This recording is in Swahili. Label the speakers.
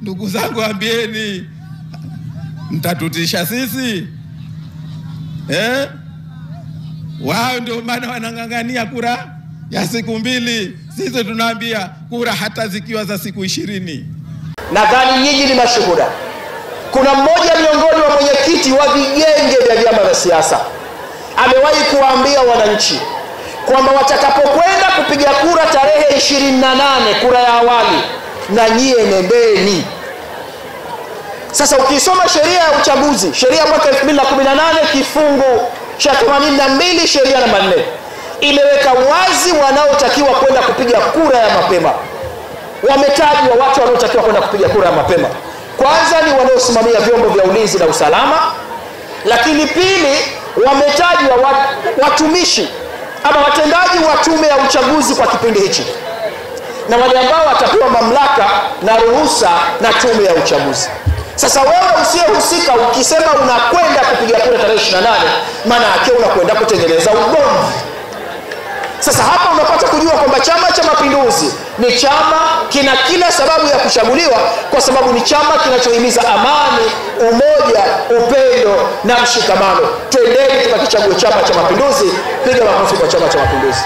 Speaker 1: ndugu zangu, ambieni, mtatutisha sisi? Wao ndio maana wanang'ang'ania kura ya siku 2. Sisi tunaambia kura hata zikiwa za siku 20.
Speaker 2: Nadhani nyinyi ni mashuhuda. Kuna mmoja miongoni wa mwenyekiti wa vigenge vya vyama vya siasa amewahi kuwaambia wananchi kwamba watakapokwenda kupiga kura tarehe 28, kura ya awali, na nyie nendeni. Sasa ukisoma sheria ya uchaguzi, sheria mwaka 2018 kifungu cha 82, sheria namba 4, imeweka wazi wanaotakiwa kwenda kupiga kura ya mapema. Wametajwa watu wanaotakiwa kwenda kupiga kura ya mapema. Kwanza ni wanaosimamia vyombo vya ulinzi na usalama, lakini pili wametajwa watumishi ama watendaji wa tume ya uchaguzi kwa kipindi hichi, na wale ambao watapewa mamlaka na ruhusa na tume ya uchaguzi. Sasa wewe usiyehusika ukisema unakwenda kupiga kura tarehe 28, maana yake unakwenda kutengeneza ugomvi. Sasa hapa unapata kujua kwamba Chama cha Mapinduzi ni chama kina kila sababu ya kuchaguliwa, kwa sababu ni chama kinachohimiza amani, umoja, upendo na mshikamano. Twendeni tukakichague Chama cha Mapinduzi. Piga makofi kwa Chama cha Mapinduzi.